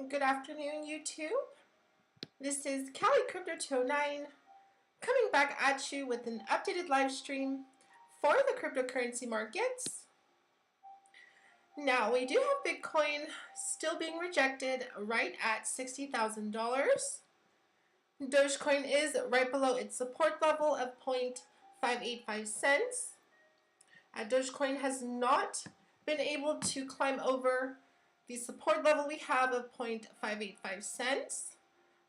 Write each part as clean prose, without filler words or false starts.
Good afternoon, YouTube. This is Gracey209 coming back at you with an updated live stream for the cryptocurrency markets. Now, we do have Bitcoin still being rejected right at $60,000. Dogecoin is right below its support level of 0.585 cents. Dogecoin has not been able to climb over the support level we have of 0.585 cents.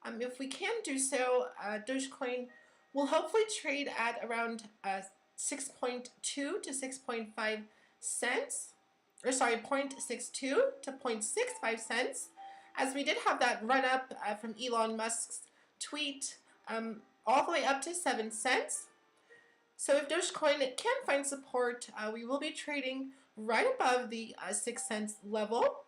If we can do so, Dogecoin will hopefully trade at around 6.2 to 6.5 cents, or sorry, 0.62 to 0.65 cents, as we did have that run up from Elon Musk's tweet all the way up to 7 cents. So if Dogecoin can find support, we will be trading right above the 6 cents level.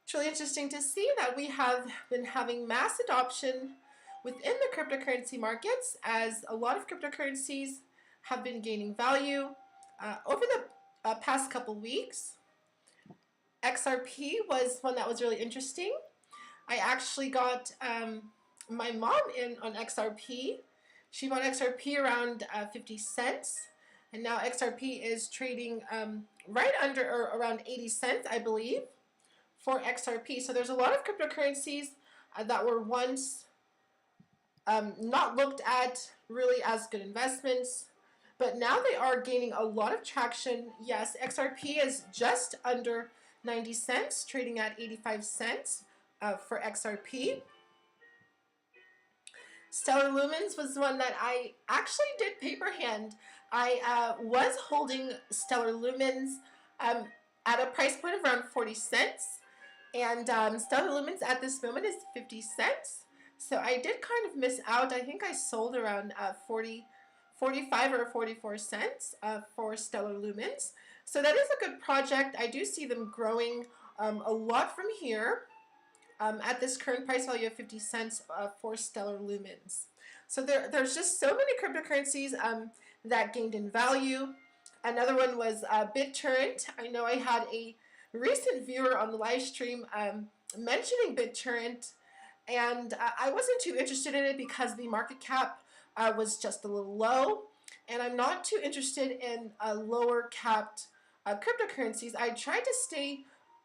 It's really interesting to see that we have been having mass adoption within the cryptocurrency markets, as a lot of cryptocurrencies have been gaining value over the past couple weeks. XRP was one that was really interesting. I actually got my mom in on XRP. She bought XRP around 50 cents, and now XRP is trading right under or around 80 cents, I believe, for XRP. So there's a lot of cryptocurrencies that were once not looked at really as good investments, but now they are gaining a lot of traction. Yes, XRP is just under 90 cents, trading at 85 cents for XRP. Stellar Lumens was one that I actually did paper hand. I was holding Stellar Lumens at a price point of around 40 cents. And Stellar Lumens at this moment is 50 cents. So I did kind of miss out. I think I sold around 45 or 44 cents for Stellar Lumens. So that is a good project. I do see them growing a lot from here at this current price value of 50 cents for Stellar Lumens. So there's just so many cryptocurrencies that gained in value. Another one was BitTorrent. I know I had a recent viewer on the live stream mentioning BitTorrent, and I wasn't too interested in it because the market cap was just a little low, and I'm not too interested in lower capped cryptocurrencies. I tried to stay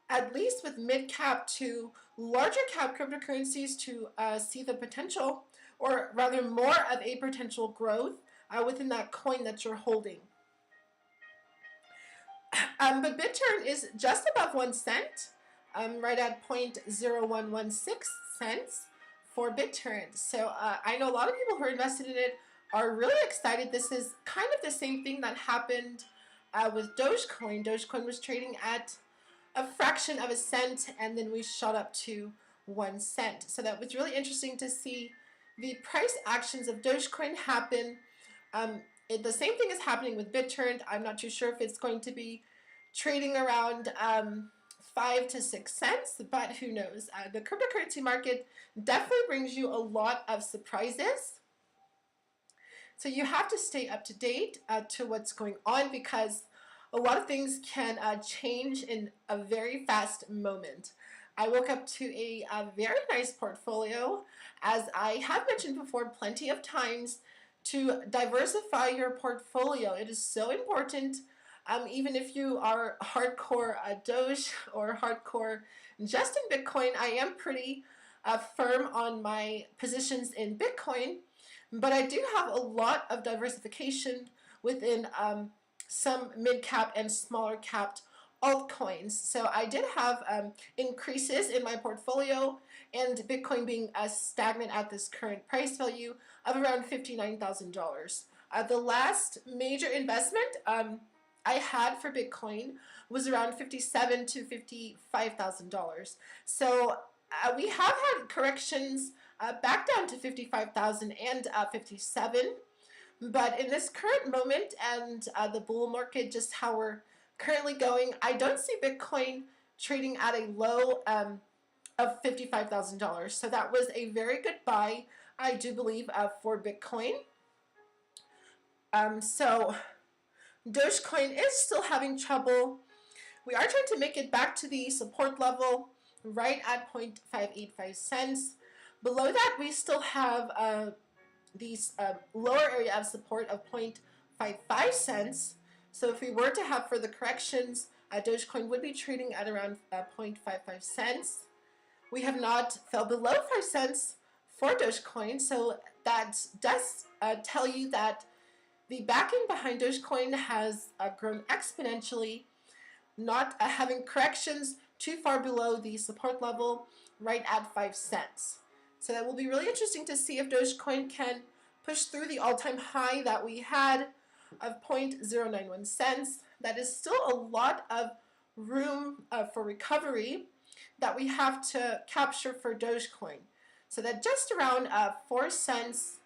at least with mid cap to larger cap cryptocurrencies to see the potential, or rather more of a potential growth within that coin that you're holding. But BitTorrent is just above 1 cent, right at 0.0116 cents for BitTorrent. So I know a lot of people who are invested in it are really excited. This is kind of the same thing that happened with Dogecoin. Dogecoin was trading at a fraction of a cent, and then we shot up to 1 cent. So that was really interesting to see the price actions of Dogecoin happen. The same thing is happening with BitTorrent. I'm not too sure if it's going to be trading around 5 to 6 cents, but who knows? The cryptocurrency market definitely brings you a lot of surprises. So you have to stay up to date to what's going on, because a lot of things can change in a very fast moment. I woke up to a very nice portfolio, as I have mentioned before plenty of times, to diversify your portfolio. It is so important. Even if you are hardcore Doge or hardcore just in Bitcoin, I am pretty firm on my positions in Bitcoin, but I do have a lot of diversification within some mid-cap and smaller capped altcoins. So I did have increases in my portfolio, and Bitcoin being stagnant at this current price value of around $59,000. The last major investment I had for Bitcoin was around $57,000 to $55,000. So we have had corrections back down to $55,000 and $57,000. But in this current moment and the bull market, just how we're currently going, I don't see Bitcoin trading at a low of $55,000. So that was a very good buy, I do believe, for Bitcoin. So Dogecoin is still having trouble We are trying to make it back to the support level right at 0.585 cents. Below that, we still have these lower area of support of 0.55 cents. So if we were to have further corrections, Dogecoin would be trading at around 0.55 cents. We have not fell below 5 cents for Dogecoin, so that does tell you that the backing behind Dogecoin has grown exponentially, not having corrections too far below the support level right at 5 cents. So that will be really interesting to see if Dogecoin can push through the all-time high that we had of 0.091 cents. That is still a lot of room for recovery that we have to capture for Dogecoin. So that just around 4 cents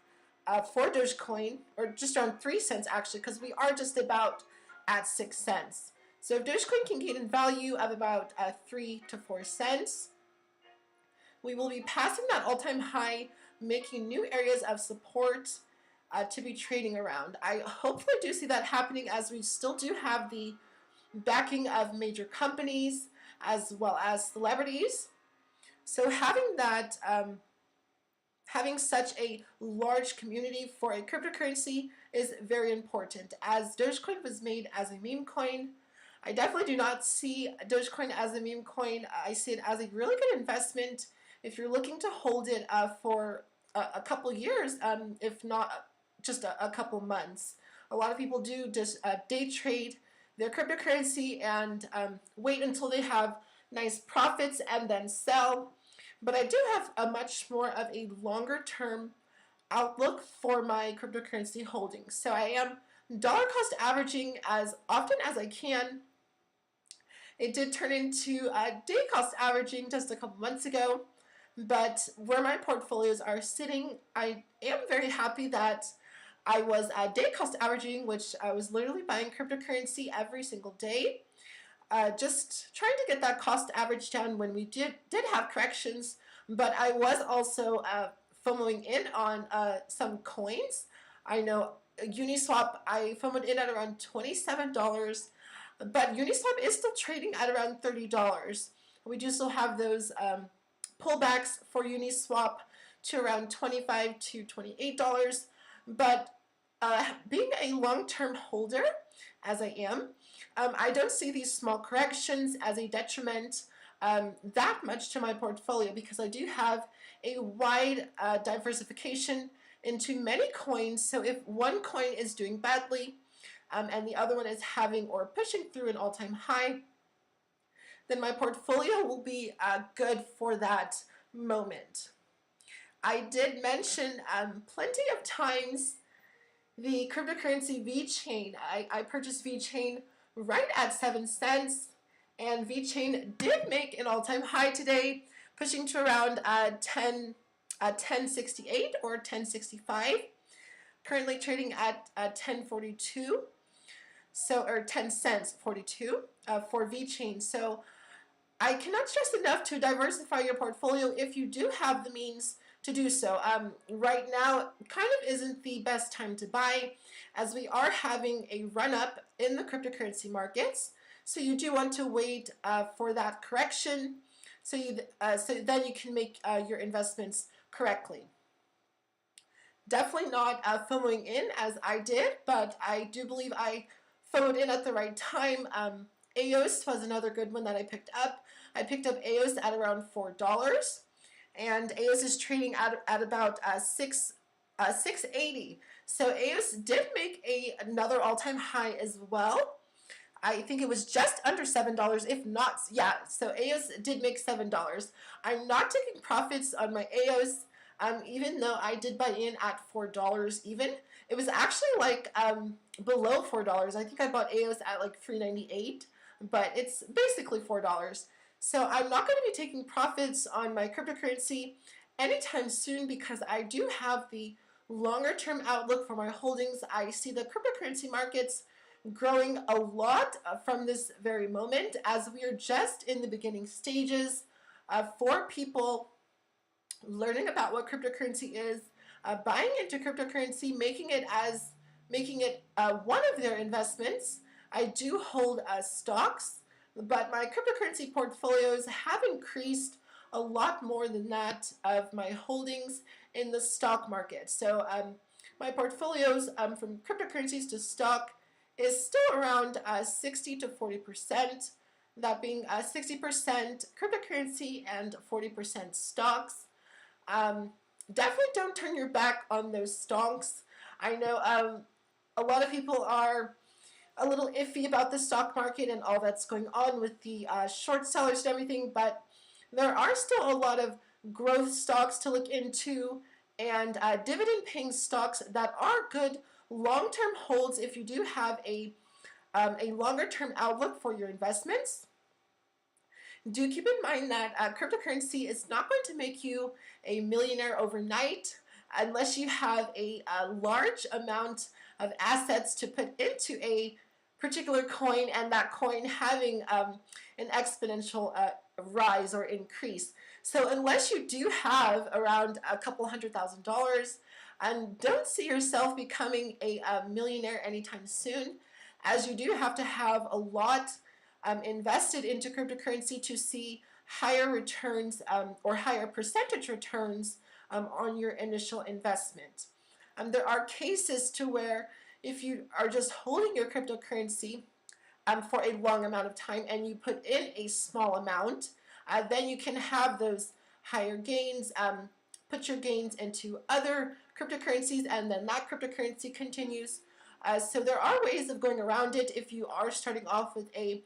for Dogecoin, or just around 3 cents actually, because we are just about at 6 cents. So if Dogecoin can gain in value of about 3 to 4 cents, we will be passing that all-time high, making new areas of support to be trading around. I hopefully do see that happening, as we still do have the backing of major companies as well as celebrities. So having that, having such a large community for a cryptocurrency is very important. As Dogecoin was made as a meme coin, I definitely do not see Dogecoin as a meme coin. I see it as a really good investment if you're looking to hold it for a couple years, if not just a couple months. A lot of people do just day trade their cryptocurrency and wait until they have nice profits and then sell. But I do have a much more of a longer term outlook for my cryptocurrency holdings. So I am dollar cost averaging as often as I can. It did turn into day cost averaging just a couple months ago, but where my portfolios are sitting, I am very happy that I was day cost averaging, which I was literally buying cryptocurrency every single day, just trying to get that cost average down when we did have corrections. But I was also FOMOing in on some coins. I know Uniswap, I FOMOed in at around $27, but Uniswap is still trading at around $30. We do still have those pullbacks for Uniswap to around $25 to $28. But being a long-term holder, as I am, I don't see these small corrections as a detriment that much to my portfolio, because I do have a wide diversification into many coins. So if one coin is doing badly and the other one is having or pushing through an all-time high, then my portfolio will be good for that moment. I did mention plenty of times the cryptocurrency VeChain. I purchased VeChain right at 7 cents, and VeChain did make an all-time high today, pushing to around 1068 or 1065. Currently trading at 1042, so, or 10 cents 42 for VeChain. So I cannot stress enough to diversify your portfolio if you do have the means to do so. Right now kind of isn't the best time to buy, as we are having a run-up in the cryptocurrency markets. So you do want to wait for that correction, so then you can make your investments correctly. Definitely not FOMOing in as I did, but I do believe I FOMOed in at the right time. EOS was another good one that I picked up. I picked up EOS at around $4, and EOS is trading at about $6.80. So EOS did make another all-time high as well. I think it was just under $7, if not, yeah. So EOS did make $7. I'm not taking profits on my EOS, even though I did buy in at $4 even. It was actually like below $4. I think I bought EOS at like $3.98, but it's basically $4. So I'm not going to be taking profits on my cryptocurrency anytime soon, because I do have the longer term outlook for my holdings. I see the cryptocurrency markets growing a lot from this very moment, as we are just in the beginning stages for people learning about what cryptocurrency is, buying into cryptocurrency, making it one of their investments. I do hold stocks but my cryptocurrency portfolios have increased a lot more than that of my holdings in the stock market. So my portfolios from cryptocurrencies to stock is still around 60 to 40%, that being 60% cryptocurrency and 40% stocks. Definitely don't turn your back on those stocks. I know a lot of people are a little iffy about the stock market and all that's going on with the short sellers and everything, but there are still a lot of growth stocks to look into and dividend paying stocks that are good long-term holds if you do have a longer term outlook for your investments. Do keep in mind that cryptocurrency is not going to make you a millionaire overnight unless you have a large amount of assets to put into a particular coin and that coin having an exponential rise or increase. So unless you do have around a couple $100,000 and don't see yourself becoming a millionaire anytime soon, as you do have to have a lot invested into cryptocurrency to see higher returns or higher percentage returns on your initial investment. There are cases to where if you are just holding your cryptocurrency for a long amount of time and you put in a small amount, then you can have those higher gains, put your gains into other cryptocurrencies, and then that cryptocurrency continues. So there are ways of going around it if you are starting off with a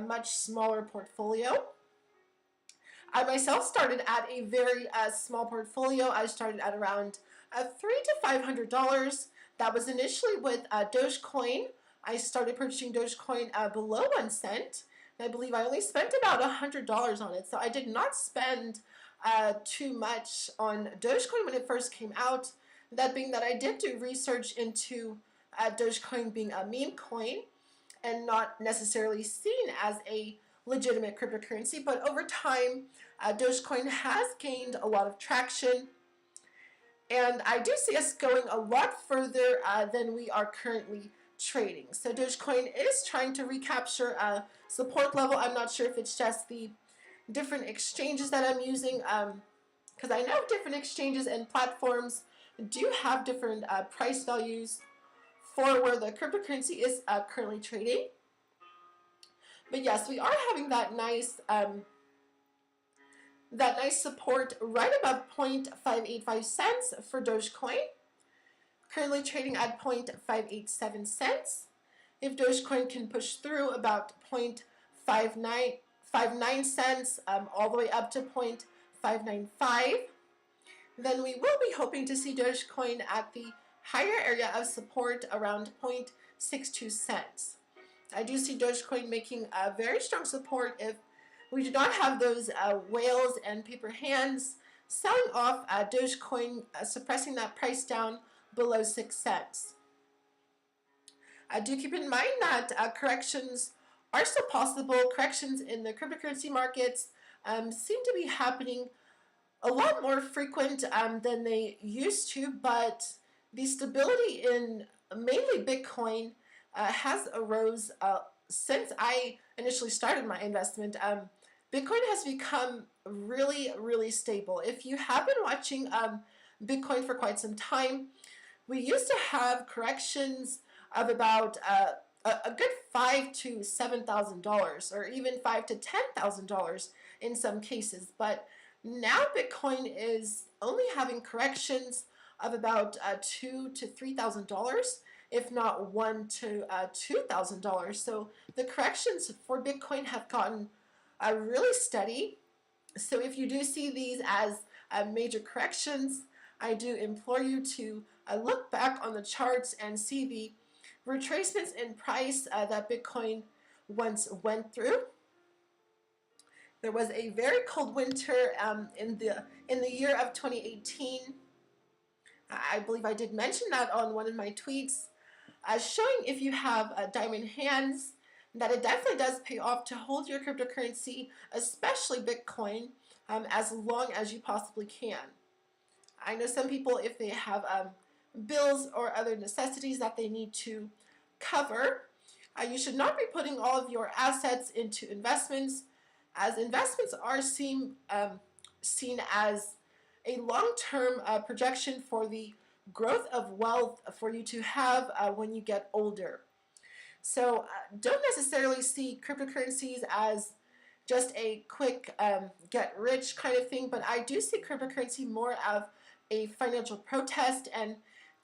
much smaller portfolio. I myself started at a very small portfolio. I started at around $300 to $500. That was initially with Dogecoin. I started purchasing Dogecoin below 1 cent. And I believe I only spent about $100 on it. So I did not spend too much on Dogecoin when it first came out. That being that I did do research into Dogecoin being a meme coin and not necessarily seen as a legitimate cryptocurrency. But over time, Dogecoin has gained a lot of traction. And I do see us going a lot further than we are currently trading. So Dogecoin is trying to recapture a support level. I'm not sure if it's just the different exchanges that I'm using, because I know different exchanges and platforms do have different price values for where the cryptocurrency is currently trading. But yes, we are having that nice support right above 0.585 cents for Dogecoin. Currently trading at 0.587 cents. If Dogecoin can push through about 0.59 cents all the way up to 0.595, then we will be hoping to see Dogecoin at the higher area of support around 0.62 cents. I do see Dogecoin making a very strong support if we do not have those whales and paper hands selling off Dogecoin, suppressing that price down below 6 cents. Do keep in mind that corrections are still possible. Corrections in the cryptocurrency markets seem to be happening a lot more frequent than they used to, but the stability in mainly Bitcoin has arose since I initially started my investment. Bitcoin has become really, really stable. If you have been watching Bitcoin for quite some time, we used to have corrections of about a good $5,000 to $7,000, or even $5,000 to $10,000 in some cases. But now Bitcoin is only having corrections of about $2,000 to $3,000, if not $1,000 to $2,000. So the corrections for Bitcoin have gotten really steady. So if you do see these as major corrections, I do implore you to look back on the charts and see the retracements in price that Bitcoin once went through. There was a very cold winter in the year of 2018. I believe I did mention that on one of my tweets, showing if you have diamond hands, that it definitely does pay off to hold your cryptocurrency, especially Bitcoin, as long as you possibly can. I know some people, if they have bills or other necessities that they need to cover, You should not be putting all of your assets into investments, as investments are seen as a long-term projection for the growth of wealth for you to have when you get older. So don't necessarily see cryptocurrencies as just a quick get rich kind of thing, but I do see cryptocurrency more of a financial protest and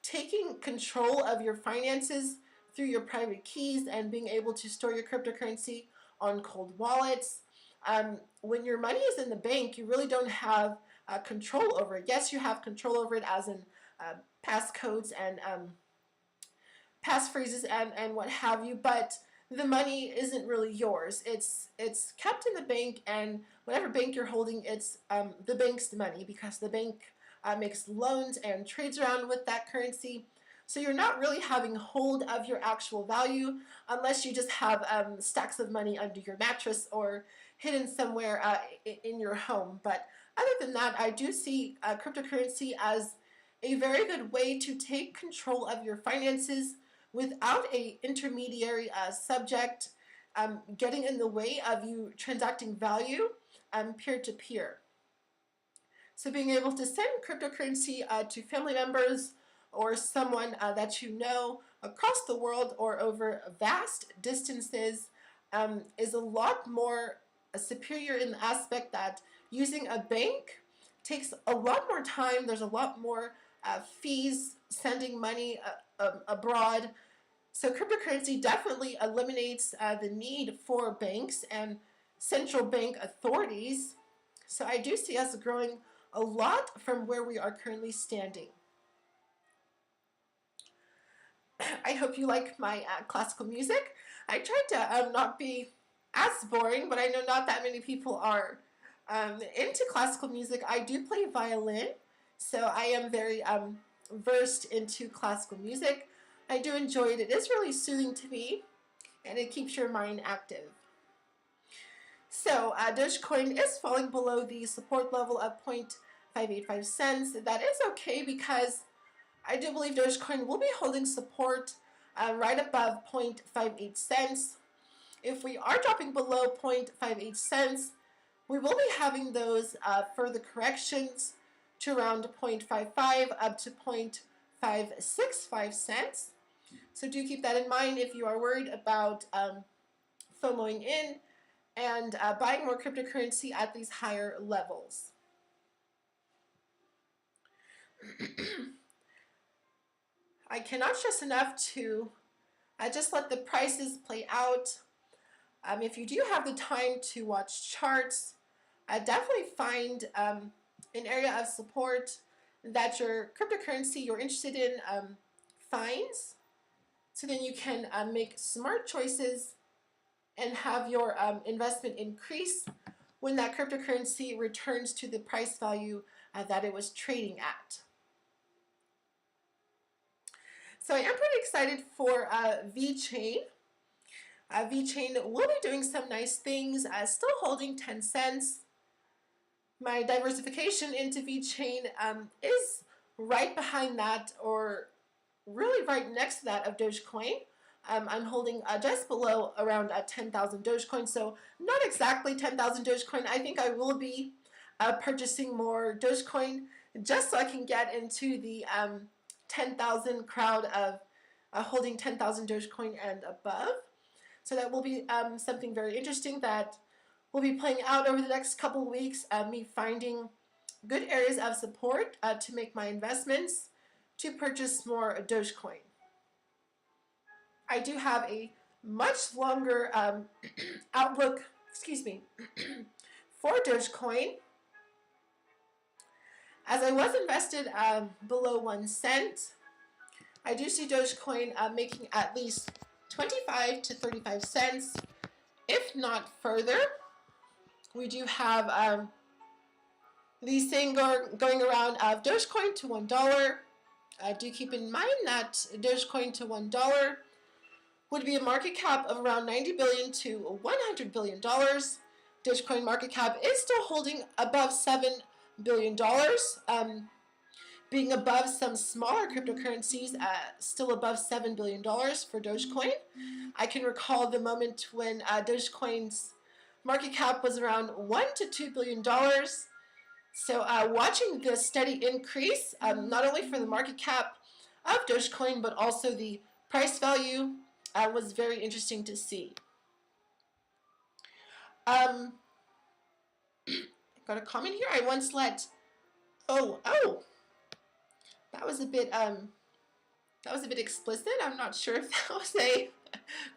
taking control of your finances through your private keys and being able to store your cryptocurrency on cold wallets. When your money is in the bank, you really don't have control over it. Yes, you have control over it as in passcodes and passphrases and what have you, but the money isn't really yours. It's kept in the bank, and whatever bank you're holding, it's the bank's money, because the bank makes loans and trades around with that currency. So you're not really having hold of your actual value unless you just have stacks of money under your mattress or hidden somewhere in your home. But other than that, I do see cryptocurrency as a very good way to take control of your finances without a intermediary subject getting in the way of you transacting value peer-to-peer. So being able to send cryptocurrency to family members or someone that you know across the world or over vast distances is a lot more superior in the aspect that using a bank takes a lot more time. There's a lot more fees sending money abroad. So cryptocurrency definitely eliminates the need for banks and central bank authorities. So I do see us growing a lot from where we are currently standing. I hope you like my classical music. I tried to not be as boring, but I know not that many people are into classical music. I do play violin, so I am very versed into classical music. I do enjoy it. It is really soothing to me, and it keeps your mind active. So Dogecoin is falling below the support level of 0.585 cents. That is okay, because I do believe Dogecoin will be holding support right above 0.58 cents. If we are dropping below 0.58 cents, we will be having those further corrections to around 0.55 up to 0.565 cents. So do keep that in mind if you are worried about FOMOing in and buying more cryptocurrency at these higher levels. I cannot stress enough to just let the prices play out. If you do have the time to watch charts, definitely find an area of support that your cryptocurrency you're interested in finds, so then you can make smart choices and have your investment increase when that cryptocurrency returns to the price value that it was trading at. So I am pretty excited for VeChain. VeChain will be doing some nice things, still holding 10 cents. My diversification into VeChain is right behind that, or really right next to that of Dogecoin. I'm holding just below around 10,000 Dogecoin, so not exactly 10,000 Dogecoin. I think I will be purchasing more Dogecoin just so I can get into the 10,000 crowd of holding 10,000 Dogecoin and above. So that will be something very interesting that will be playing out over the next couple of weeks, me finding good areas of support to make my investments to purchase more Dogecoin. I do have a much longer outlook, for Dogecoin, as I was invested below 1 cent. I do see Dogecoin making at least 25 to 35 cents, if not further. We do have these things going around of Dogecoin to $1. Do keep in mind that Dogecoin to $1 would be a market cap of around $90 billion to $100 billion. Dogecoin market cap is still holding above $7 billion. being above some smaller cryptocurrencies, still above $7 billion for Dogecoin. I can recall the moment when Dogecoin's market cap was around $1 to $2 billion. So watching the steady increase, not only for the market cap of Dogecoin, but also the price value, was very interesting to see. Got a comment here. I once let, that was a bit explicit. I'm not sure if that was a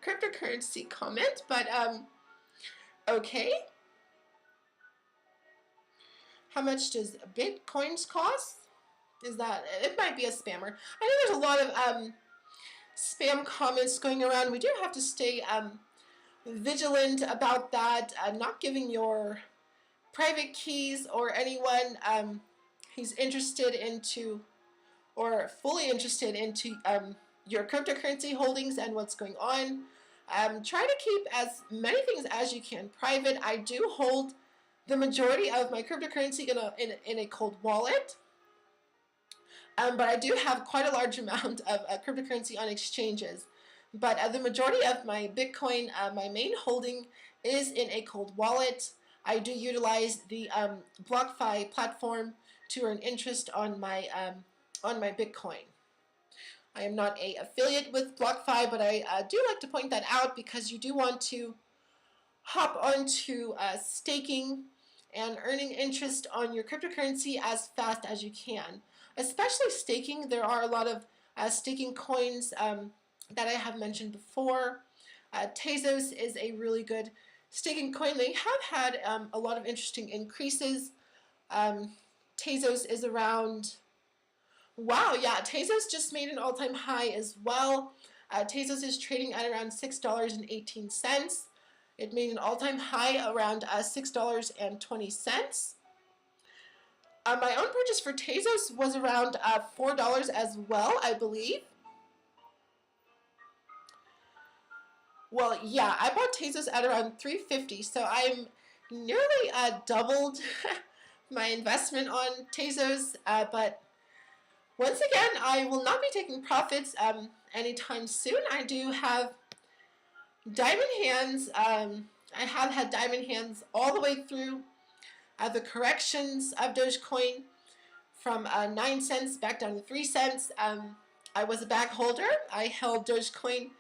cryptocurrency comment, but okay. How much does Bitcoins cost? Is that, it might be a spammer. I know there's a lot of spam comments going around. We do have to stay vigilant about that, not giving your private keys or anyone who's interested into or fully interested into your cryptocurrency holdings and what's going on. Try to keep as many things as you can private. I do hold the majority of my cryptocurrency in a cold wallet, but I do have quite a large amount of cryptocurrency on exchanges. But the majority of my Bitcoin, my main holding, is in a cold wallet. I do utilize the BlockFi platform to earn interest on my Bitcoin. I am not an affiliate with BlockFi, but I do like to point that out because you do want to hop onto staking and earning interest on your cryptocurrency as fast as you can. Especially staking, there are a lot of staking coins that I have mentioned before. Tezos is a really good staking coin. They have had a lot of interesting increases. Tezos is around, wow, yeah, Tezos just made an all-time high as well. Tezos is trading at around $6.18. It made an all-time high around $6.20. My own purchase for Tezos was around $4 as well, I believe. Well, yeah, I bought Tezos at around $3.50, so I'm nearly doubled my investment on Tezos, but once again, I will not be taking profits anytime soon. I do have diamond hands. I have had diamond hands all the way through the corrections of Dogecoin from 9 cents back down to 3 cents. I was a back holder. I held Dogecoin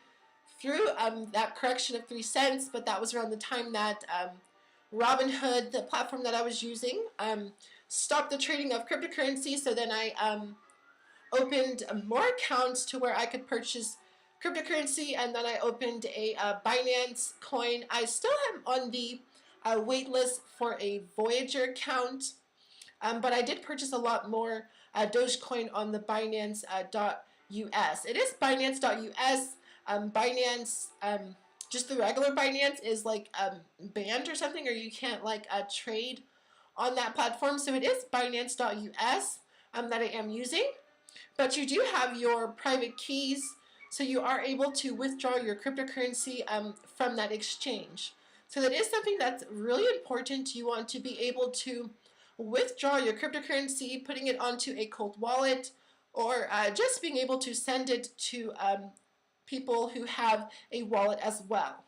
through that correction of 3 cents, but that was around the time that Robinhood, the platform that I was using, stopped the trading of cryptocurrency. So then I opened more accounts to where I could purchase cryptocurrency, and then I opened a Binance coin. I still am on the wait list for a Voyager account, but I did purchase a lot more Dogecoin on the Binance.us. It is Binance.us. Binance, just the regular Binance is like banned or something, or you can't like trade on that platform. So it is Binance.us that I am using. But you do have your private keys, so you are able to withdraw your cryptocurrency from that exchange. So that is something that's really important. You want to be able to withdraw your cryptocurrency, putting it onto a cold wallet, or just being able to send it to people who have a wallet as well.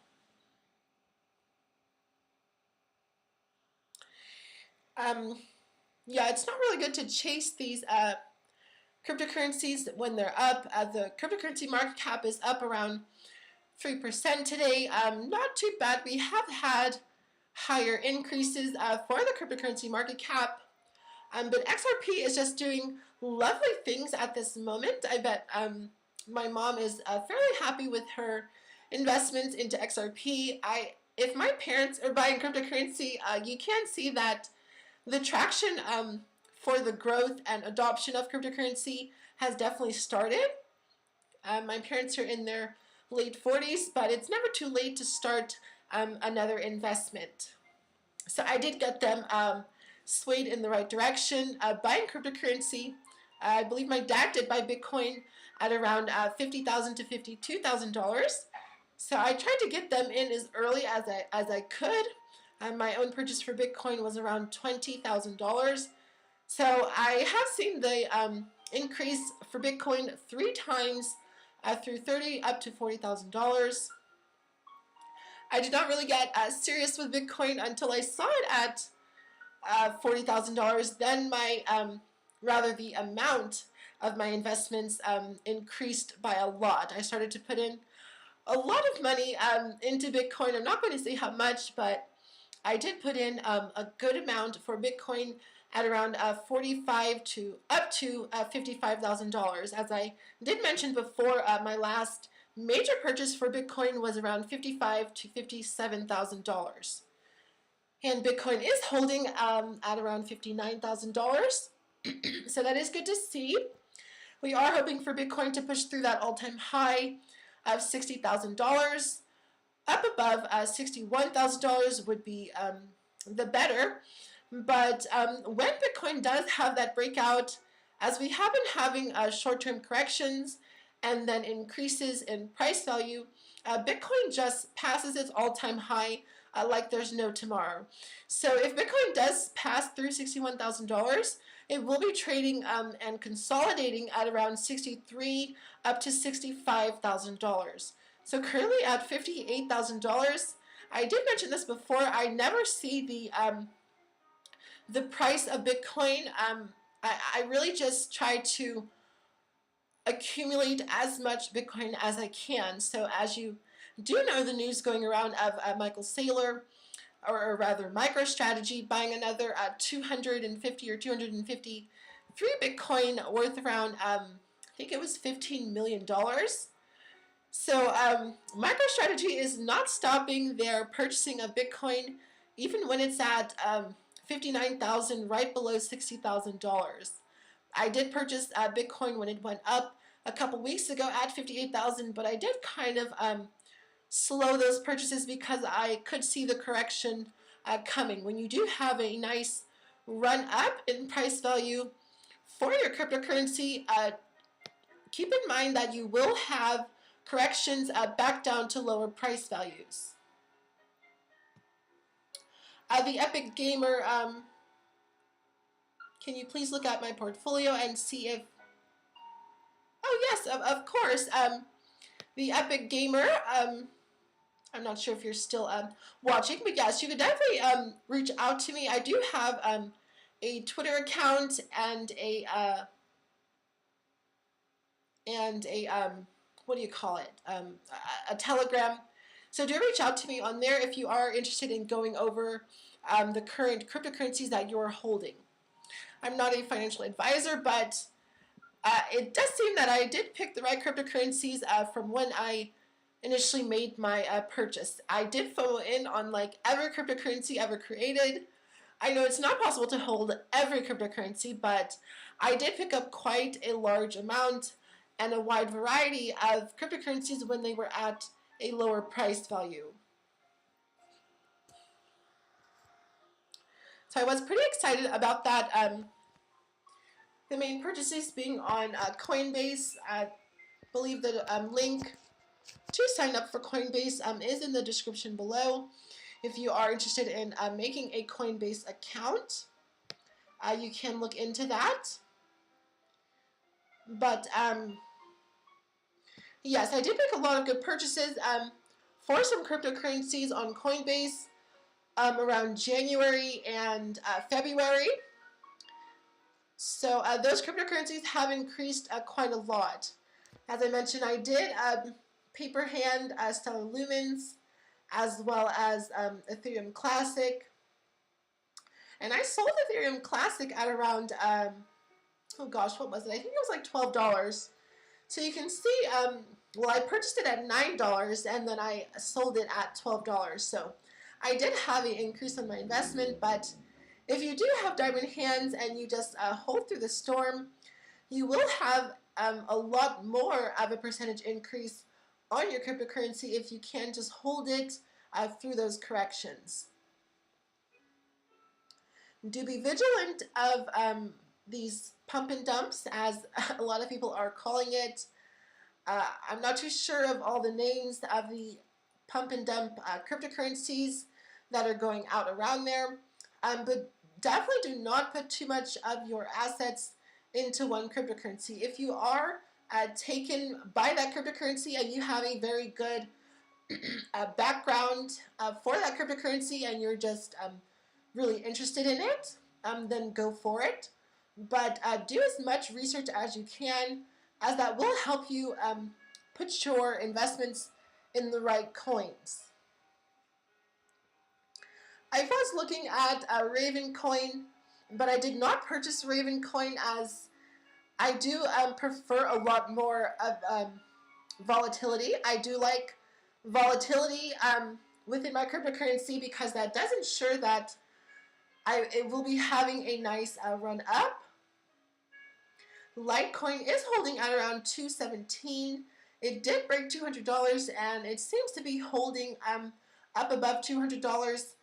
Yeah, it's not really good to chase these cryptocurrencies when they're up. The cryptocurrency market cap is up around 3% today. Not too bad. We have had higher increases for the cryptocurrency market cap, but XRP is just doing lovely things at this moment. I bet my mom is fairly happy with her investments into XRP. If my parents are buying cryptocurrency, you can see that the traction for the growth and adoption of cryptocurrency has definitely started. My parents are in their late 40s, but it's never too late to start another investment. So I did get them swayed in the right direction, buying cryptocurrency. I believe my dad did buy Bitcoin at around $50,000 to $52,000. So I tried to get them in as early as I could. My own purchase for Bitcoin was around $20,000. So I have seen the increase for Bitcoin 3 times through $30,000 up to $40,000. I did not really get serious with Bitcoin until I saw it at $40,000. Then my rather the amount of my investments increased by a lot. I started to put in a lot of money into Bitcoin. I'm not going to say how much, but I did put in a good amount for Bitcoin at around $45,000 to up to $55,000. As I did mention before, my last major purchase for Bitcoin was around $55,000 to $57,000. And Bitcoin is holding at around $59,000. So that is good to see. We are hoping for Bitcoin to push through that all-time high of $60,000. Up above $61,000 would be the better. But when Bitcoin does have that breakout, as we have been having short-term corrections and then increases in price value, Bitcoin just passes its all-time high like there's no tomorrow. So if Bitcoin does pass through $61,000, it will be trading and consolidating at around $63,000 up to $65,000. So currently at $58,000. I did mention this before. I never see the price of Bitcoin. I really just try to accumulate as much Bitcoin as I can. So as you do know, the news going around of Michael Saylor, or rather MicroStrategy, buying another 250 or 253 Bitcoin worth around, I think it was $15 million. So MicroStrategy is not stopping their purchasing of Bitcoin, even when it's at $59,000, right below $60,000. I did purchase Bitcoin when it went up a couple weeks ago at $58,000, but I did kind of slow those purchases because I could see the correction coming. When you do have a nice run up in price value for your cryptocurrency, keep in mind that you will have corrections back down to lower price values. The Epic Gamer, can you please look at my portfolio and see if, oh yes, of course, the Epic Gamer, I'm not sure if you're still watching, but yes, you could definitely reach out to me. I do have a Twitter account and a what do you call it? A Telegram. So do reach out to me on there if you are interested in going over the current cryptocurrencies that you're holding. I'm not a financial advisor, but it does seem that I did pick the right cryptocurrencies from when I initially made my purchase. I did follow in on like every cryptocurrency ever created. I know it's not possible to hold every cryptocurrency, but I did pick up quite a large amount and a wide variety of cryptocurrencies when they were at a lower price value. So I was pretty excited about that. The main purchases being on Coinbase. I believe the link to sign up for Coinbase is in the description below. If you are interested in making a Coinbase account, you can look into that. But yes, I did make a lot of good purchases for some cryptocurrencies on Coinbase around January and February. So those cryptocurrencies have increased quite a lot. As I mentioned, I did paper hand Stellar Lumens, as well as Ethereum Classic. And I sold Ethereum Classic at around, oh gosh, what was it? I think it was like $12. So you can see, well, I purchased it at $9 and then I sold it at $12. So I did have an increase in my investment, but if you do have diamond hands and you just hold through the storm, you will have a lot more of a percentage increase on your cryptocurrency if you can just hold it through those corrections. Do be vigilant of these pump and dumps, as a lot of people are calling it. I'm not too sure of all the names of the pump and dump cryptocurrencies that are going out around there, but definitely do not put too much of your assets into one cryptocurrency. If you are taken by that cryptocurrency and you have a very good background for that cryptocurrency and you're just really interested in it, then go for it. But do as much research as you can, as that will help you put your investments in the right coins. I was looking at Raven Coin, but I did not purchase Raven Coin as I do prefer a lot more of volatility. I do like volatility within my cryptocurrency because that does ensure that it will be having a nice run up. Litecoin is holding at around $217. It did break $200 and it seems to be holding up above $200.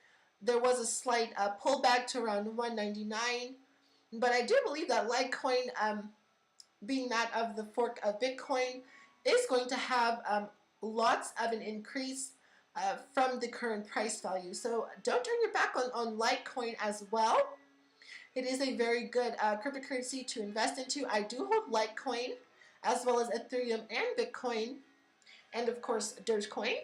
There was a slight pullback to around $199, but I do believe that Litecoin, being that of the fork of Bitcoin, is going to have lots of an increase from the current price value. So don't turn your back on Litecoin as well. It is a very good cryptocurrency to invest into. I do hold Litecoin as well as Ethereum and Bitcoin, and of course Dogecoin.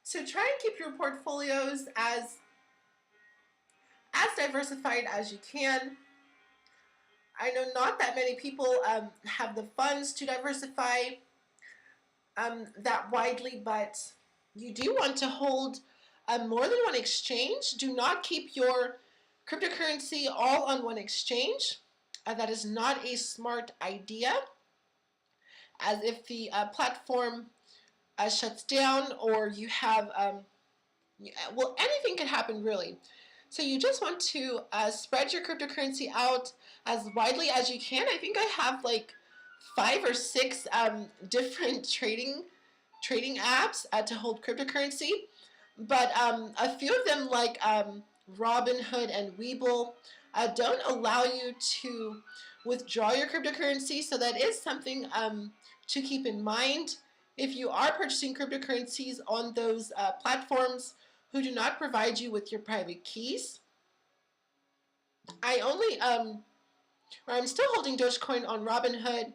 So try and keep your portfolios as diversified as you can. I know not that many people have the funds to diversify that widely, but you do want to hold more than one exchange. Do not keep your cryptocurrency all on one exchange. That is not a smart idea, as if the platform shuts down or you have, well, anything can happen really. So you just want to spread your cryptocurrency out as widely as you can. I think I have like 5 or 6 different trading apps to hold cryptocurrency, but a few of them like Robinhood and Webull don't allow you to withdraw your cryptocurrency, so that is something to keep in mind if you are purchasing cryptocurrencies on those platforms who do not provide you with your private keys. I'm still holding Dogecoin on Robinhood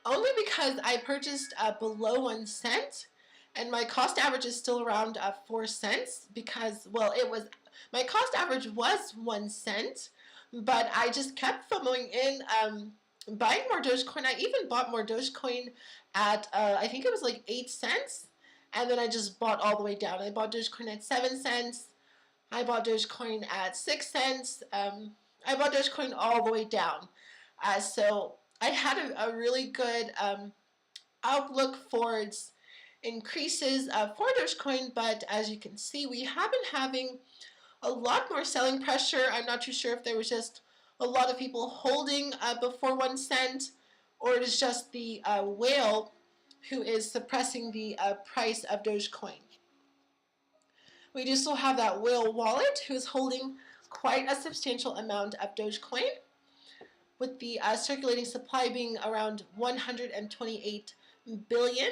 only because I purchased below 1 cent, and my cost average is still around 4 cents because, well, my cost average was 1 cent, but I just kept FOMOing in, buying more Dogecoin. I even bought more Dogecoin at, I think it was like 8 cents, and then I just bought all the way down. I bought Dogecoin at 7 cents. I bought Dogecoin at 6 cents. I bought Dogecoin all the way down. So I had a really good outlook for its increases for Dogecoin, but as you can see, we have been having a lot more selling pressure. I'm not too sure if there was just a lot of people holding before 1 cent, or it is just the whale who is suppressing the price of Dogecoin. We do still have that whale wallet who is holding quite a substantial amount of Dogecoin, with the circulating supply being around 128 billion.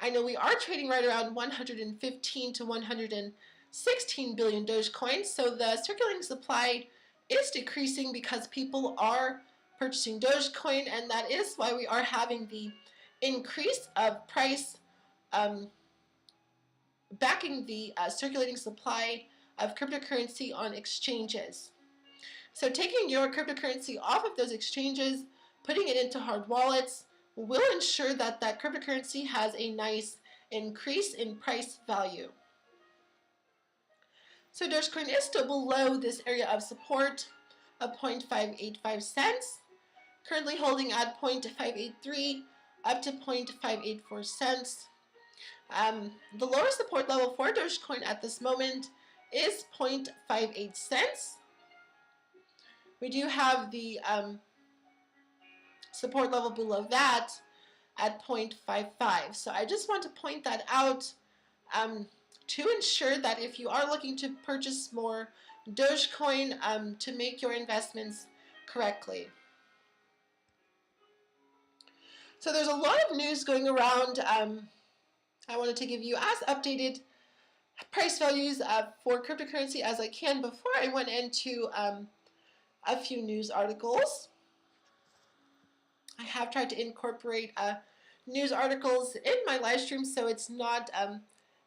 I know we are trading right around 115 to 116 billion Dogecoin, so the circulating supply is decreasing because people are purchasing Dogecoin, and that is why we are having the increase of price backing the circulating supply of cryptocurrency on exchanges. So taking your cryptocurrency off of those exchanges, putting it into hard wallets, will ensure that that cryptocurrency has a nice increase in price value. So Dogecoin is still below this area of support of 0.585 cents, currently holding at 0.583 up to 0.584 cents. The lower support level for Dogecoin at this moment is 0.58 cents. We do have the support level below that at 0.55. So I just want to point that out to ensure that if you are looking to purchase more Dogecoin, to make your investments correctly. So there's a lot of news going around. I wanted to give you as updated price values for cryptocurrency as I can before I went into a few news articles. I have tried to incorporate news articles in my live stream so it's not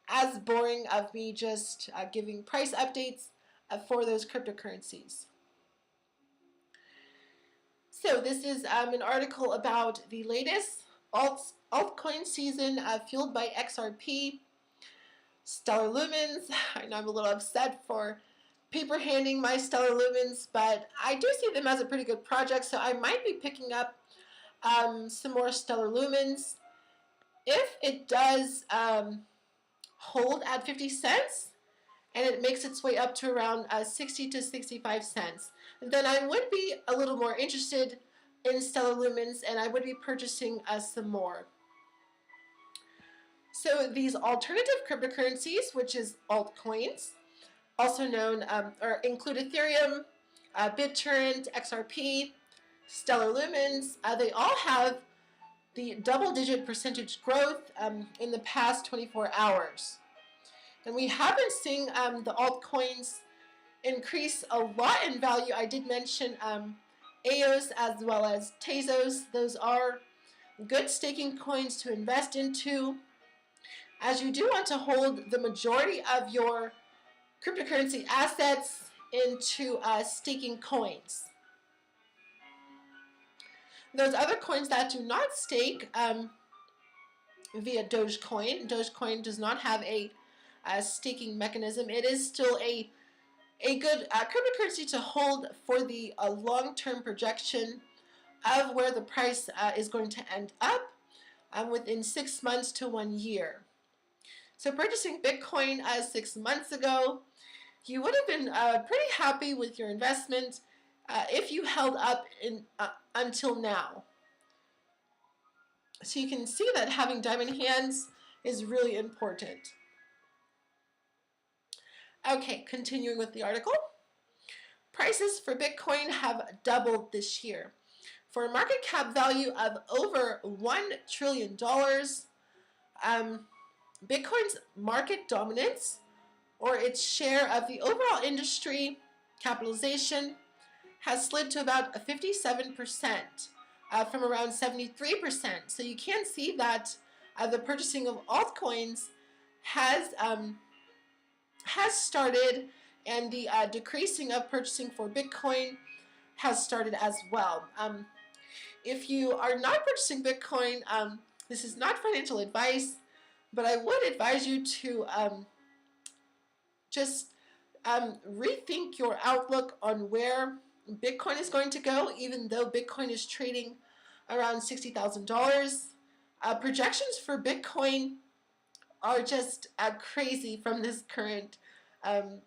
as boring of me just giving price updates for those cryptocurrencies. So this is an article about the latest altcoin season fueled by XRP, Stellar Lumens. I know I'm a little upset for paper handing my Stellar Lumens, but I do see them as a pretty good project, so I might be picking up some more Stellar Lumens. If it does hold at 50 cents and it makes its way up to around 60 to 65 cents, then I would be a little more interested in Stellar Lumens and I would be purchasing some more. So these alternative cryptocurrencies, which is altcoins, also known or include Ethereum, BitTorrent, XRP, Stellar Lumens, they all have the double-digit percentage growth in the past 24 hours. And we have been seeing the altcoins increase a lot in value. I did mention EOS as well as Tezos. Those are good staking coins to invest into, as you do want to hold the majority of your cryptocurrency assets into staking coins. Those other coins that do not stake via Dogecoin, Dogecoin does not have a staking mechanism. It is still a good cryptocurrency to hold for the long-term projection of where the price is going to end up within 6 months to 1 year. So purchasing Bitcoin 6 months ago, you would have been pretty happy with your investment if you held up until now. So you can see that having diamond hands is really important. Okay, continuing with the article. Prices for Bitcoin have doubled this year. For a market cap value of over $1 trillion, Bitcoin's market dominance, or its share of the overall industry capitalization, has slid to about 57% from around 73%. So you can see that the purchasing of altcoins has started, and the decreasing of purchasing for Bitcoin has started as well. If you are not purchasing Bitcoin, this is not financial advice, but I would advise you to just rethink your outlook on where Bitcoin is going to go, even though Bitcoin is trading around $60,000. Projections for Bitcoin are just crazy from this current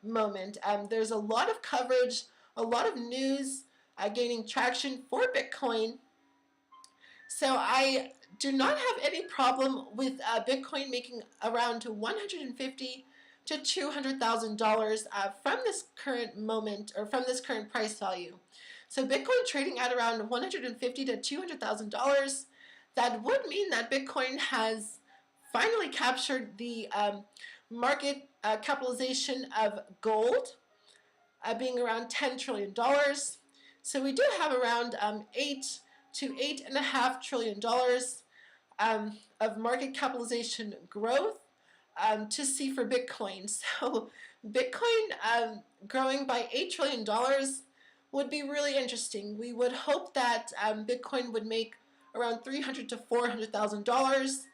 moment. There's a lot of coverage, a lot of news gaining traction for Bitcoin. So I do not have any problem with Bitcoin making around $150,000 to $200,000 from this current moment, or from this current price value. So Bitcoin trading at around $150,000 to $200,000, that would mean that Bitcoin has finally captured the market capitalization of gold, being around $10 trillion. So we do have around $8 to $8.5 trillion of market capitalization growth to see for Bitcoin. So Bitcoin growing by $8 trillion would be really interesting. We would hope that Bitcoin would make around $300,000 to $400,000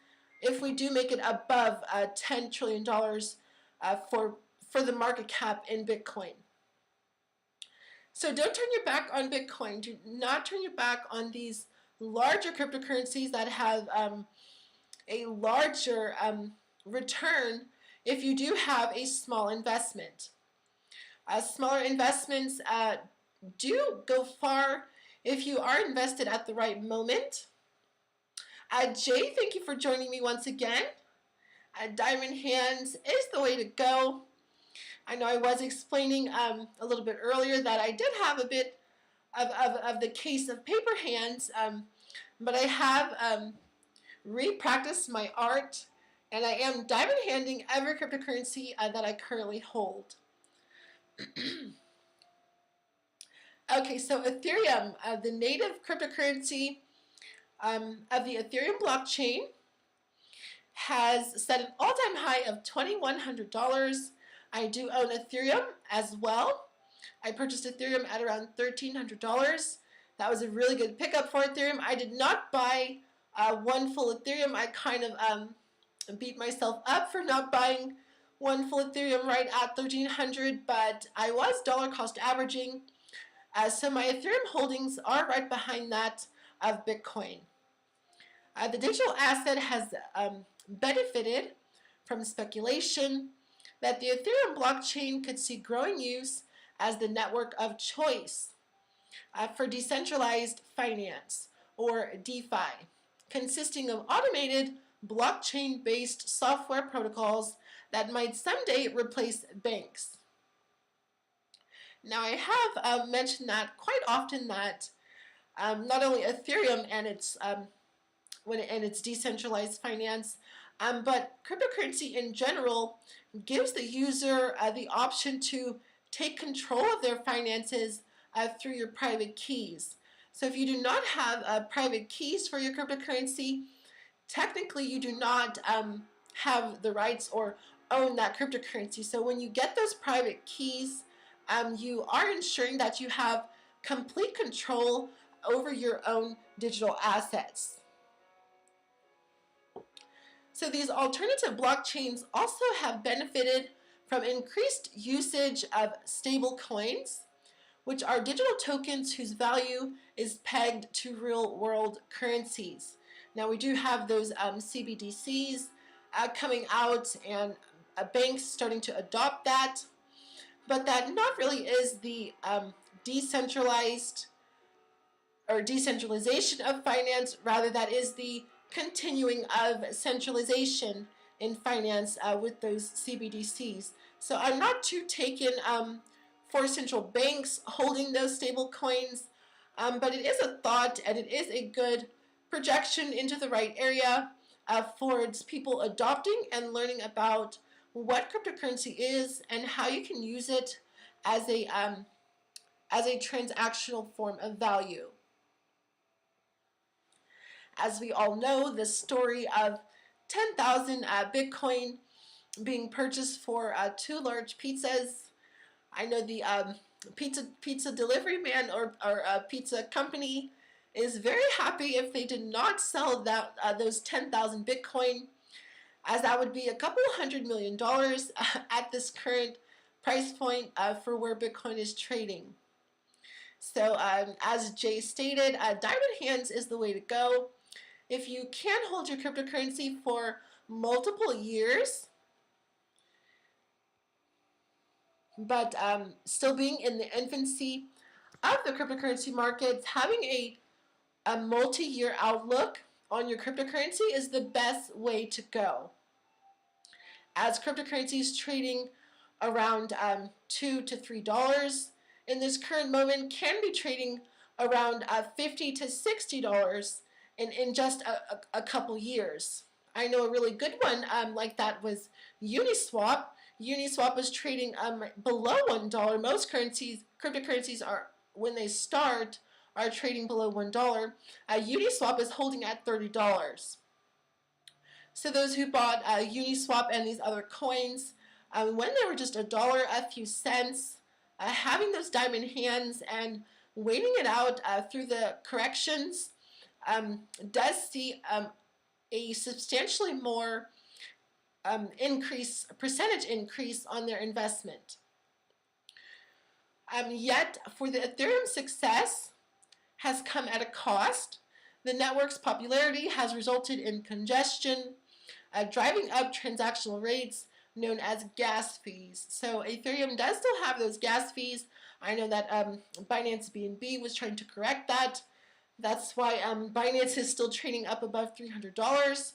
if we do make it above $10 trillion for the market cap in Bitcoin. So don't turn your back on Bitcoin. Do not turn your back on these larger cryptocurrencies that have a larger return if you do have a small investment. Smaller investments do go far if you are invested at the right moment. Jay, thank you for joining me once again. Diamond hands is the way to go. I know I was explaining a little bit earlier that I did have a bit of the case of paper hands, but I have re-practice my art, and I am diamond handing every cryptocurrency that I currently hold. Okay, so Ethereum, the native cryptocurrency of the Ethereum blockchain, has set an all-time high of $2,100. I do own Ethereum as well. I purchased Ethereum at around $1,300. That was a really good pickup for Ethereum. I did not buy one full Ethereum. I kind of beat myself up for not buying one full Ethereum right at $1,300, but I was dollar cost averaging. So my Ethereum holdings are right behind that of Bitcoin. The digital asset has benefited from speculation that the Ethereum blockchain could see growing use as the network of choice for decentralized finance, or DeFi, consisting of automated blockchain-based software protocols that might someday replace banks. Now, I have mentioned that quite often that not only Ethereum and its decentralized finance, but cryptocurrency in general gives the user the option to take control of their finances through your private keys. So if you do not have private keys for your cryptocurrency, technically you do not have the rights or own that cryptocurrency. So when you get those private keys, you are ensuring that you have complete control over your own digital assets. So these alternative blockchains also have benefited from increased usage of stable coins, which are digital tokens whose value is pegged to real-world currencies. Now we do have those CBDCs coming out, and banks starting to adopt that, but that not really is the decentralized or decentralization of finance. Rather, that is the continuing of centralization in finance with those CBDCs. So I'm not too taken for central banks holding those stable coins, but it is a thought, and it is a good projection into the right area for people adopting and learning about what cryptocurrency is and how you can use it as a transactional form of value. As we all know, the story of 10,000 Bitcoin being purchased for 2 large pizzas. I know the pizza delivery man or pizza company is very happy if they did not sell that those 10,000 Bitcoin, as that would be a couple $100 million at this current price point for where Bitcoin is trading. So as Jay stated, diamond hands is the way to go. If you can hold your cryptocurrency for multiple years, but still being in the infancy of the cryptocurrency markets, having a multi-year outlook on your cryptocurrency is the best way to go. As cryptocurrency is trading around $2 to $3 in this current moment, can be trading around $50 to $60 in just a couple years. I know a really good one like that was Uniswap. Uniswap was trading below $1. Most cryptocurrencies are, when they start, are trading below $1. Uniswap is holding at $30. So those who bought Uniswap and these other coins, when they were just $1, a few cents, having those diamond hands and waiting it out through the corrections, does see a substantially more percentage increase on their investment. Yet, for the Ethereum success has come at a cost. The network's popularity has resulted in congestion, driving up transactional rates known as gas fees. So Ethereum does still have those gas fees. I know that Binance BNB was trying to correct that. That's why Binance is still trading up above $300.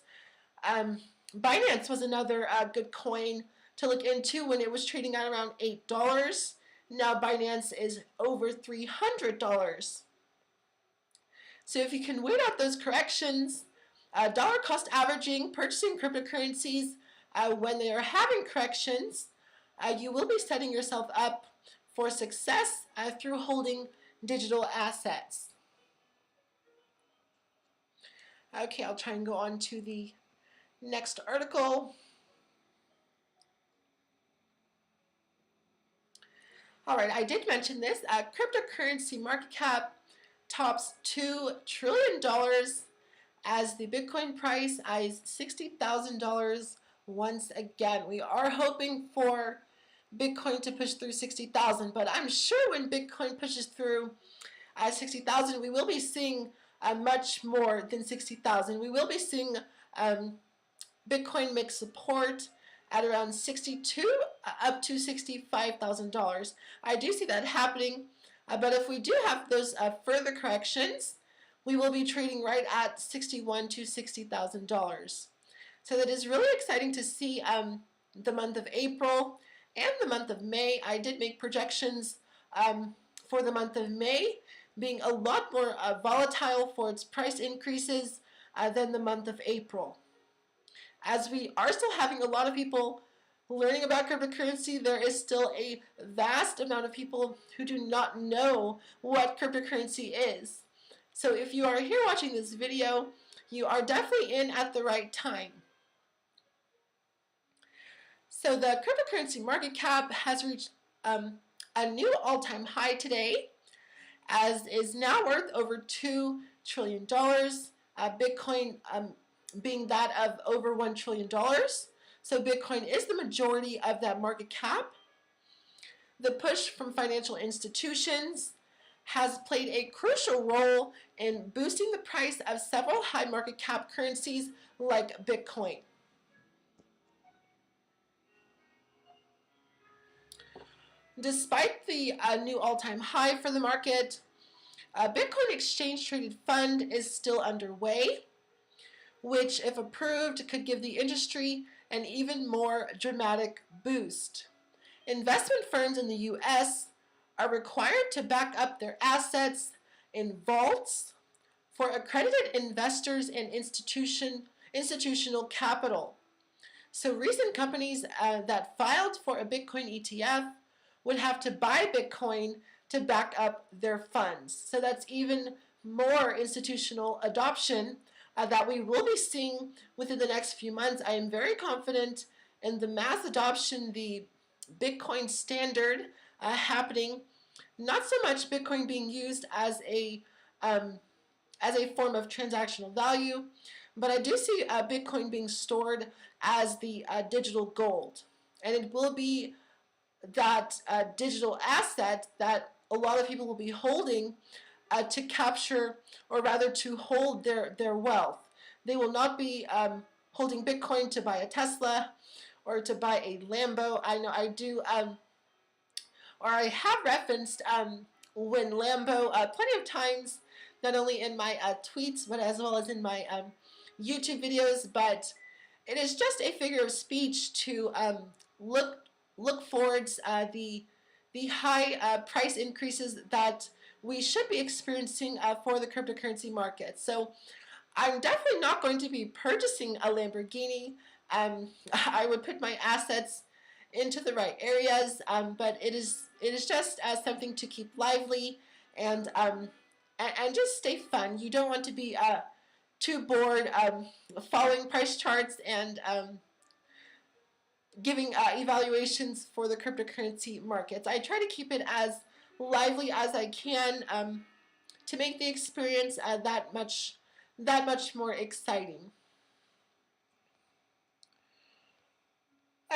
Binance was another good coin to look into when it was trading at around $8. Now Binance is over $300. So if you can wait out those corrections, dollar cost averaging, purchasing cryptocurrencies when they are having corrections, you will be setting yourself up for success through holding digital assets. Okay, I'll try and go on to the next article. All right, I did mention this. Cryptocurrency market cap tops $2 trillion as the Bitcoin price eyes $60,000 once again. We are hoping for Bitcoin to push through 60,000, but I'm sure when Bitcoin pushes through 60,000, we will be seeing much more than 60,000. We will be seeing Bitcoin make support at around $62,000 up to $65,000. I do see that happening, but if we do have those further corrections, we will be trading right at $61,000 to $60,000. So that is really exciting to see the month of April and the month of May. I did make projections for the month of May being a lot more volatile for its price increases than the month of April. As we are still having a lot of people learning about cryptocurrency, there is still a vast amount of people who do not know what cryptocurrency is. So if you are here watching this video, you are definitely in at the right time. So the cryptocurrency market cap has reached a new all-time high today, as is now worth over $2 trillion. Bitcoin being that of over $1 trillion. So Bitcoin is the majority of that market cap. The push from financial institutions has played a crucial role in boosting the price of several high market cap currencies like Bitcoin. Despite the new all-time high for the market, Bitcoin Exchange Traded Fund is still underway, which, if approved, could give the industry an even more dramatic boost. Investment firms in the U.S. are required to back up their assets in vaults for accredited investors and institutional capital. So recent companies that filed for a Bitcoin ETF would have to buy Bitcoin to back up their funds. So that's even more institutional adoption that we will be seeing within the next few months. I am very confident in the mass adoption, the Bitcoin standard happening. Not so much Bitcoin being used as a form of transactional value, but I do see Bitcoin being stored as the digital gold. And it will be that digital asset that a lot of people will be holding to capture, or rather to hold their wealth. They will not be holding Bitcoin to buy a Tesla or to buy a Lambo. I know I do, or I have referenced when Lambo plenty of times, not only in my tweets, but as well as in my YouTube videos. But it is just a figure of speech to look towards the high price increases that we should be experiencing for the cryptocurrency market. So I'm definitely not going to be purchasing a Lamborghini. I would put my assets into the right areas, but it is just something to keep lively and just stay fun. You don't want to be too bored following price charts and giving evaluations for the cryptocurrency markets. I try to keep it as lively as I can to make the experience that much more exciting.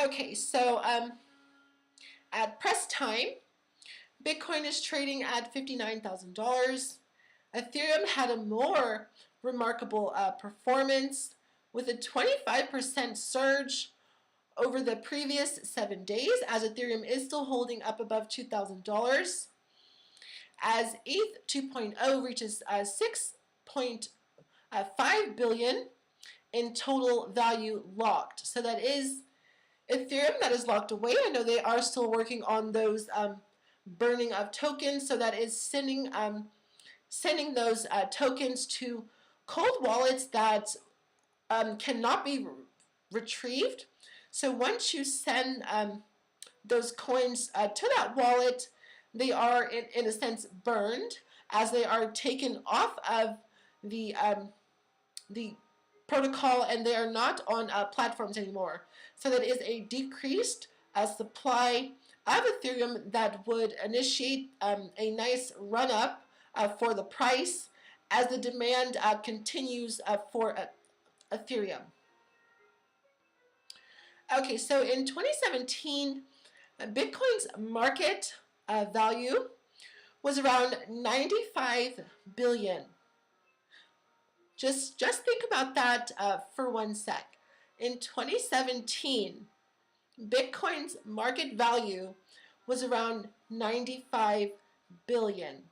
Okay, so at press time, Bitcoin is trading at $59,000. Ethereum had a more remarkable performance with a 25% surge over the previous 7 days, as Ethereum is still holding up above $2,000. As ETH 2.0 reaches 6.5 billion in total value locked. So that is Ethereum that is locked away. I know they are still working on those burning of tokens, so that is sending those tokens to cold wallets that cannot be retrieved. So once you send those coins to that wallet, they are in a sense burned, as they are taken off of the protocol, and they are not on platforms anymore. So that is a decreased supply of Ethereum that would initiate a nice run up for the price as the demand continues for Ethereum. Okay, so in 2017, Bitcoin's market value was around 95 billion. Just think about that for one sec. In 2017, Bitcoin's market value was around 95 billion.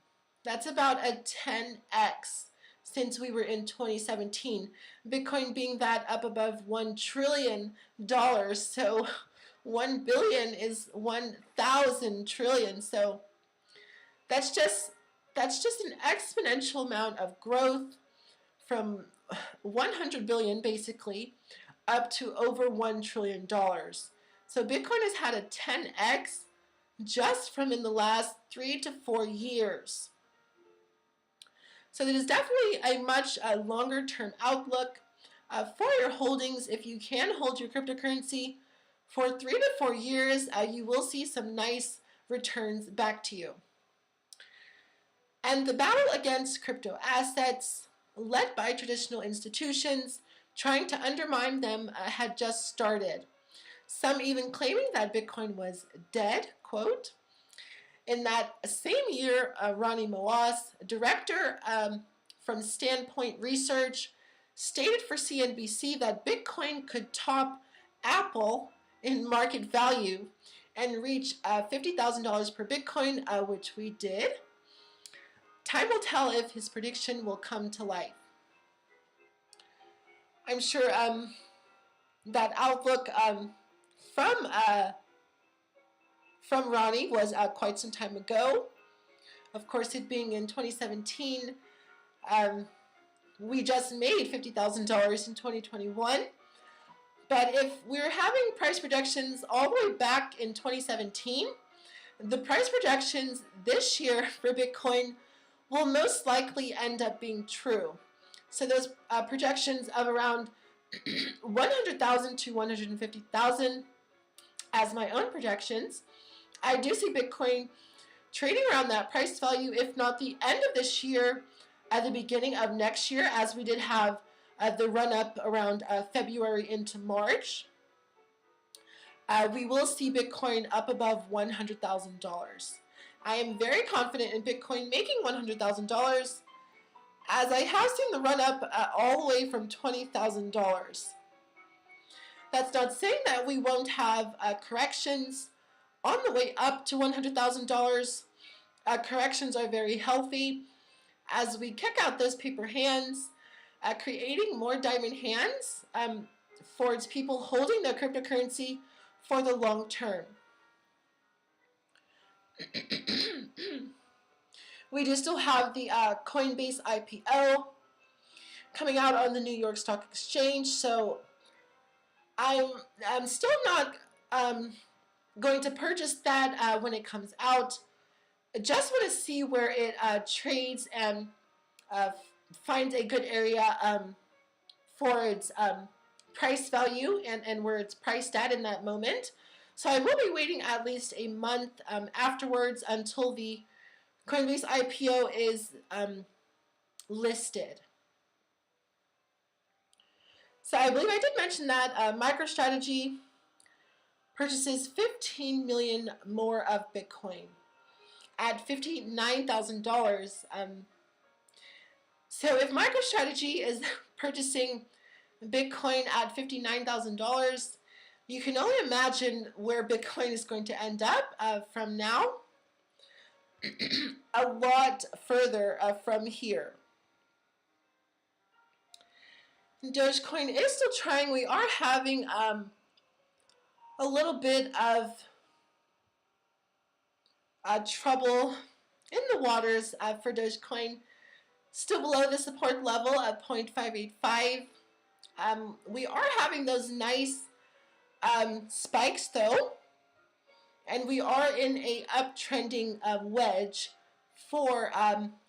That's about a 10x since we were in 2017. Bitcoin being that up above $1 trillion. So 1 billion is 1,000 trillion. So that's just an exponential amount of growth from 100 billion basically up to over $1 trillion. So Bitcoin has had a 10x just from in the last 3 to 4 years. So there is definitely a much longer term outlook for your holdings. If you can hold your cryptocurrency for 3 to 4 years, you will see some nice returns back to you. And the battle against crypto assets, led by traditional institutions trying to undermine them, had just started. Some even claiming that Bitcoin was dead, quote. In that same year, Ronnie Moas, director from Standpoint Research, stated for CNBC that Bitcoin could top Apple in market value and reach $50,000 per Bitcoin, which we did. Time will tell if his prediction will come to life. I'm sure that outlook from Ronnie was quite some time ago. Of course, it being in 2017, we just made $50,000 in 2021. But if we're having price projections all the way back in 2017, the price projections this year for Bitcoin will most likely end up being true. So those projections of around 100,000 to 150,000 as my own projections, I do see Bitcoin trading around that price value, if not the end of this year, at the beginning of next year, as we did have the run up around February into March. We will see Bitcoin up above $100,000. I am very confident in Bitcoin making $100,000, as I have seen the run up all the way from $20,000. That's not saying that we won't have corrections on the way up to $100,000. Corrections are very healthy as we kick out those paper hands, creating more diamond hands for its people holding their cryptocurrency for the long term. We do still have the Coinbase IPO coming out on the New York Stock Exchange, so I'm still not going to purchase that when it comes out. I just want to see where it trades and finds a good area for its price value and where it's priced at in that moment. So I will be waiting at least a month afterwards until the Coinbase IPO is listed. So I believe I did mention that MicroStrategy purchases 15 million more of Bitcoin at $59,000. So if MicroStrategy is purchasing Bitcoin at $59,000, you can only imagine where Bitcoin is going to end up from now. A lot further from here. Dogecoin is still trying. We are having a little bit of trouble in the waters for Dogecoin. Still below the support level of 0.585. We are having those nice spikes though, and we are in a uptrending wedge for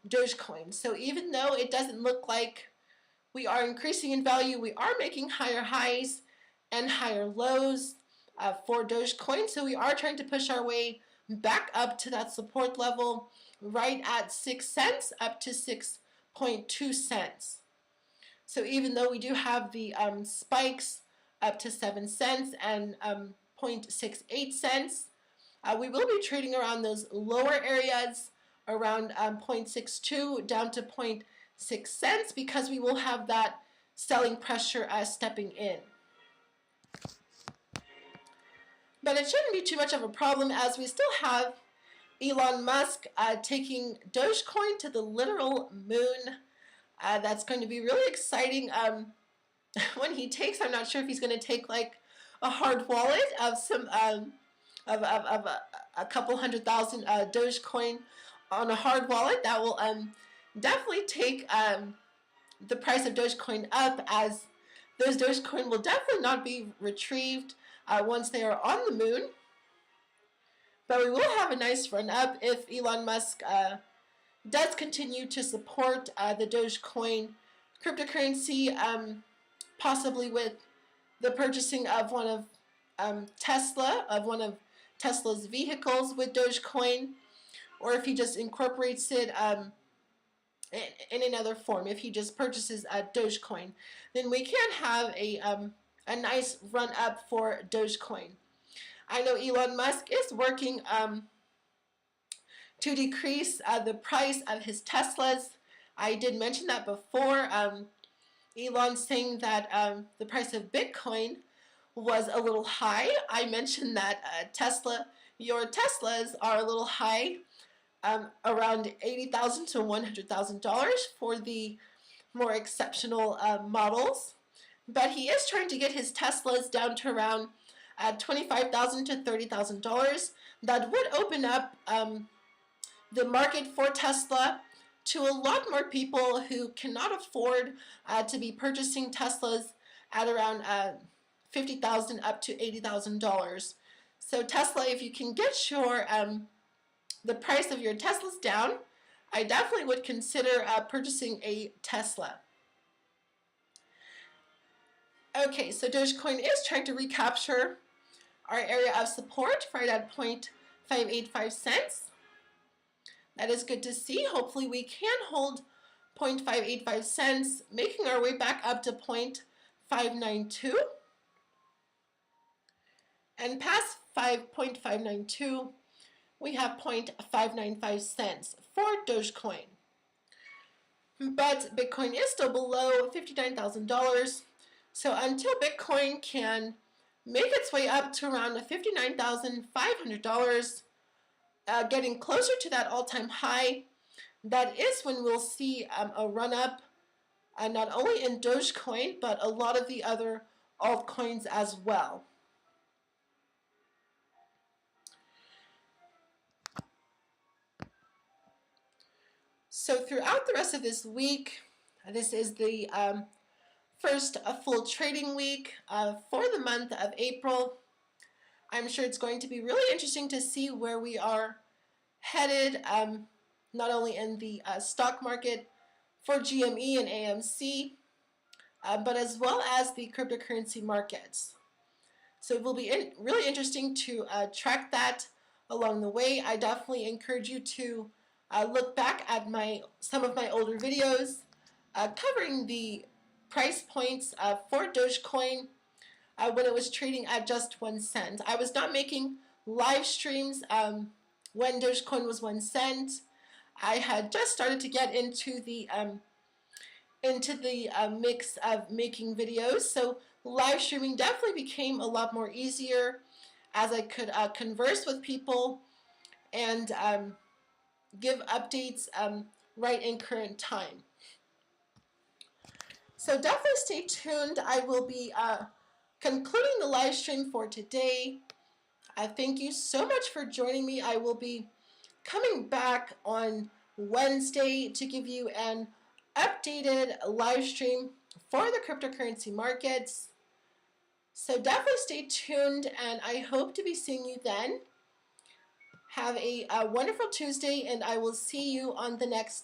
Dogecoin. So even though it doesn't look like we are increasing in value, we are making higher highs and higher lows for Dogecoin. So we are trying to push our way back up to that support level right at 6 cents up to 6.2 cents. So even though we do have the spikes up to 7 cents and 0.68 cents, we will be trading around those lower areas around 0.62 down to 0.6 cents because we will have that selling pressure stepping in. But it shouldn't be too much of a problem as we still have Elon Musk taking Dogecoin to the literal moon. That's going to be really exciting. When he takes, I'm not sure if he's going to take like a hard wallet of some of a couple 100,000 Dogecoin on a hard wallet. That will definitely take the price of Dogecoin up, as those Dogecoin will definitely not be retrieved once they are on the moon. But we will have a nice run up if Elon Musk does continue to support the Dogecoin cryptocurrency, possibly with the purchasing of one of one of Tesla's vehicles with Dogecoin, or if he just incorporates it in another form. If he just purchases Dogecoin, then we can have a nice run up for Dogecoin. I know Elon Musk is working to decrease the price of his Teslas. I did mention that before. Elon saying that the price of Bitcoin was a little high. I mentioned that your Teslas are a little high, around $80,000 to $100,000 for the more exceptional models. But he is trying to get his Teslas down to around $25,000 to $30,000. That would open up the market for Tesla to a lot more people who cannot afford to be purchasing Teslas at around $50,000 up to $80,000. So Tesla, if you can get the price of your Teslas down, I definitely would consider purchasing a Tesla. Okay, so Dogecoin is trying to recapture our area of support right at 0.585 cents. That is good to see. Hopefully we can hold 0.585 cents, making our way back up to 0.592. And past 0.592, we have 0.595 cents for Dogecoin. But Bitcoin is still below $59,000. So until Bitcoin can make its way up to around $59,500, getting closer to that all-time high, that is when we'll see a run-up, not only in Dogecoin, but a lot of the other altcoins as well. So throughout the rest of this week, this is the first full trading week for the month of April. I'm sure it's going to be really interesting to see where we are headed, not only in the stock market for GME and AMC, but as well as the cryptocurrency markets. So it will be really interesting to track that along the way. I definitely encourage you to look back at some of my older videos covering the price points for Dogecoin when it was trading at just 1 cent. I was not making live streams when Dogecoin was 1 cent. I had just started to get into the mix of making videos, so live streaming definitely became a lot more easier as I could converse with people and give updates right in current time. So definitely stay tuned. I will be concluding the live stream for today. Thank you so much for joining me. I will be coming back on Wednesday to give you an updated live stream for the cryptocurrency markets. So definitely stay tuned, and I hope to be seeing you then. Have a wonderful Tuesday, and I will see you on the next